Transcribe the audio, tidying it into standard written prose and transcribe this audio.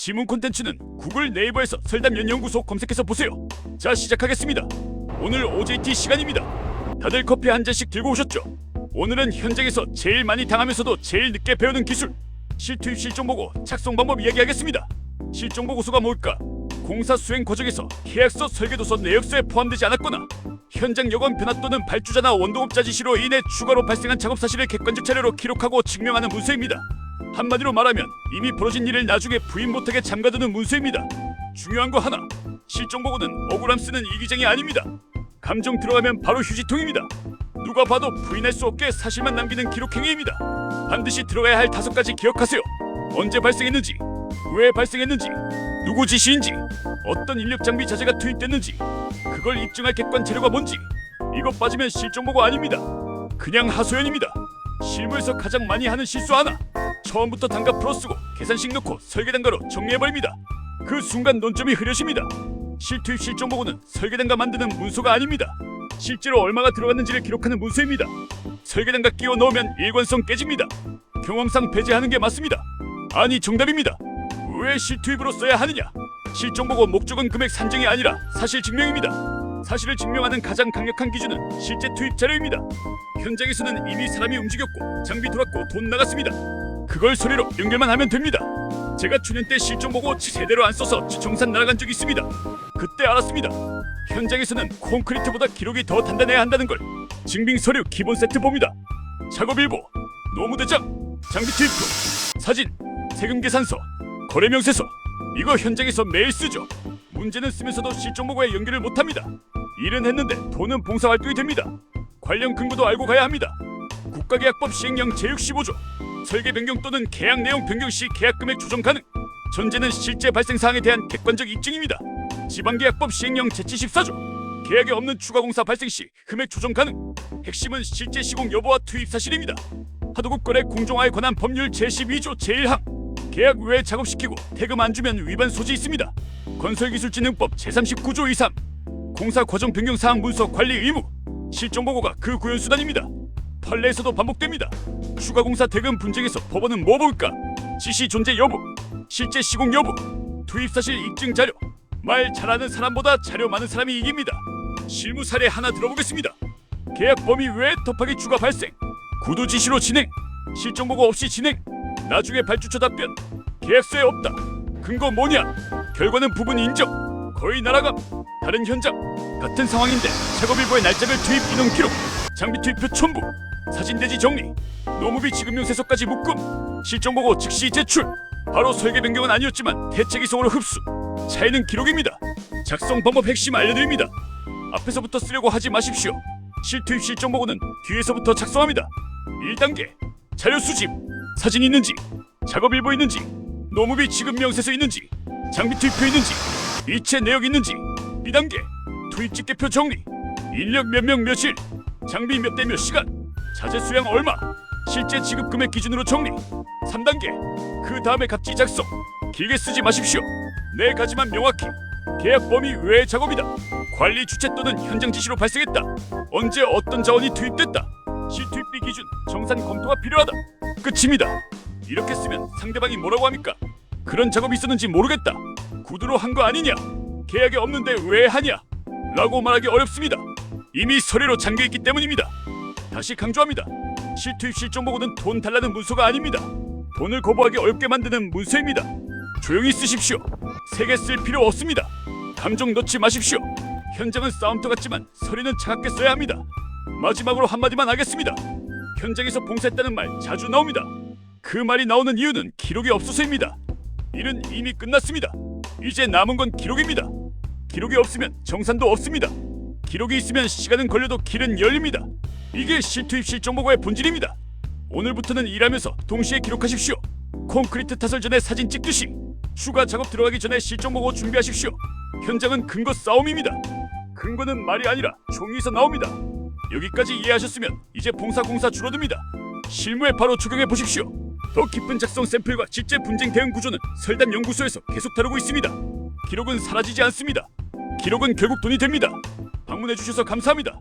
지문 콘텐츠는 구글 네이버에서 설담연연구소 검색해서 보세요. 자, 시작하겠습니다. 오늘 OJT 시간입니다. 다들 커피 한 잔씩 들고 오셨죠? 오늘은 현장에서 제일 많이 당하면서도 제일 늦게 배우는 기술, 실투입 실종보고 작성 방법 이야기하겠습니다. 실종보고서가 뭘까? 공사 수행 과정에서 계약서, 설계도서, 내역서에 포함되지 않았거나 현장 여건 변화 또는 발주자나 원동업자 지시로 인해 추가로 발생한 작업 사실을 객관적 자료로 기록하고 증명하는 문서입니다. 한마디로 말하면 이미 벌어진 일을 나중에 부인 못하게 잠가두는 문서입니다. 중요한 거 하나, 실종보고는 억울함 쓰는 이기쟁이 아닙니다. 감정 들어가면 바로 휴지통입니다. 누가 봐도 부인할 수 없게 사실만 남기는 기록행위입니다. 반드시 들어가야 할 5가지 기억하세요. 언제 발생했는지, 왜 발생했는지, 누구 지시인지, 어떤 인력 장비 자재가 투입됐는지, 그걸 입증할 객관 자료가 뭔지. 이거 빠지면 실종보고 아닙니다. 그냥 하소연입니다. 실무에서 가장 많이 하는 실수 하나, 처음부터 단가 풀어쓰고 계산식 넣고 설계단가로 정리해버립니다. 그 순간 논점이 흐려집니다. 실투입 실종보고는 설계단가 만드는 문서가 아닙니다. 실제로 얼마가 들어갔는지를 기록하는 문서입니다. 설계단가 끼워 넣으면 일관성 깨집니다. 경험상 배제하는 게 맞습니다. 아니, 정답입니다. 왜 실투입으로 써야 하느냐? 실종보고 목적은 금액 산정이 아니라 사실 증명입니다. 사실을 증명하는 가장 강력한 기준은 실제 투입 자료입니다. 현장에서는 이미 사람이 움직였고 장비 돌았고 돈 나갔습니다. 그걸 소리로 연결만 하면 됩니다. 제가 초년 때 실종보고 제대로 안 써서 정산 날아간 적이 있습니다. 그때 알았습니다. 현장에서는 콘크리트보다 기록이 더 단단해야 한다는 걸. 증빙 서류 기본 세트 봅니다. 작업일보, 노무대장, 장비 투입표, 사진, 세금 계산서, 거래 명세서. 이거 현장에서 매일 쓰죠. 문제는 쓰면서도 실종보고에 연결을 못합니다. 일은 했는데 돈은 봉사활동이 됩니다. 관련 근거도 알고 가야 합니다. 국가계약법 시행령 제65조, 설계 변경 또는 계약 내용 변경 시 계약 금액 조정 가능. 전제는 실제 발생 사항에 대한 객관적 입증입니다. 지방계약법 시행령 제74조, 계약에 없는 추가 공사 발생 시 금액 조정 가능. 핵심은 실제 시공 여부와 투입 사실입니다. 하도급 거래 공정화에 관한 법률 제12조 제1항, 계약 외에 작업시키고 대금 안 주면 위반 소지 있습니다. 건설기술진흥법 제39조 23, 공사 과정 변경 사항 문서 관리 의무. 실종보고가 그 구현수단입니다. 판례에서도 반복됩니다. 추가 공사 대금 분쟁에서 법원은 뭐 볼까? 지시 존재 여부, 실제 시공 여부, 투입 사실 입증 자료. 말 잘하는 사람보다 자료 많은 사람이 이깁니다. 실무 사례 하나 들어보겠습니다. 계약 범위 외에 터프하게 추가 발생, 구두 지시로 진행, 실종보고 없이 진행, 나중에 발주처 답변, 계약서에 없다. 근거 뭐냐? 결과는 부분 인정, 거의 날아감. 다른 현장, 같은 상황인데 작업일보에 날짜별 투입 인원 기록, 장비 투입표 첨부, 사진 대지 정리, 노무비 지급 명세서까지 묶음. 실종보고 즉시 제출. 바로 설계 변경은 아니었지만 대체기성으로 흡수. 차이는 기록입니다. 작성 방법 핵심 알려드립니다. 앞에서부터 쓰려고 하지 마십시오. 실투입 실종보고는 뒤에서부터 작성합니다. 1단계, 자료 수집. 사진 있는지, 작업일보 있는지, 노무비 지급 명세서 있는지, 장비 투입표 있는지, 이체 내역 있는지. 2단계, 투입 집계표 정리. 인력 몇 명 며칠, 장비 몇 대 몇 시간, 자재 수량 얼마, 실제 지급 금액 기준으로 정리. 3단계, 그 다음에 갑지 작성. 길게 쓰지 마십시오. 4가지만 명확히. 계약 범위 외의 작업이다. 관리 주체 또는 현장 지시로 발생했다. 언제 어떤 자원이 투입됐다. 실투입비 기준, 정산 검토가 필요하다. 끝입니다. 이렇게 쓰면 상대방이 뭐라고 합니까? 그런 작업이 있었는지 모르겠다. 구두로 한 거 아니냐? 계약이 없는데 왜 하냐? 라고 말하기 어렵습니다. 이미 서류로 잠겨있기 때문입니다. 다시 강조합니다. 실투입 실종보고는 돈 달라는 문서가 아닙니다. 돈을 거부하기 어렵게 만드는 문서입니다. 조용히 쓰십시오. 세게 쓸 필요 없습니다. 감정 넣지 마십시오. 현장은 싸움터 같지만 서류는 차갑게 써야 합니다. 마지막으로 한마디만 하겠습니다. 현장에서 봉사했다는 말 자주 나옵니다. 그 말이 나오는 이유는 기록이 없어서입니다. 일은 이미 끝났습니다. 이제 남은 건 기록입니다. 기록이 없으면 정산도 없습니다. 기록이 있으면 시간은 걸려도 길은 열립니다. 이게 실투입 실종보고의 본질입니다. 오늘부터는 일하면서 동시에 기록하십시오. 콘크리트 타설 전에 사진 찍듯이 추가 작업 들어가기 전에 실종보고 준비하십시오. 현장은 근거 싸움입니다. 근거는 말이 아니라 종이에서 나옵니다. 여기까지 이해하셨으면 이제 봉사 줄어듭니다. 실무에 바로 적용해 보십시오. 더 깊은 작성 샘플과 실제 분쟁 대응 구조는 설담연구소에서 계속 다루고 있습니다. 기록은 사라지지 않습니다. 기록은 결국 돈이 됩니다. 방문해 주셔서 감사합니다.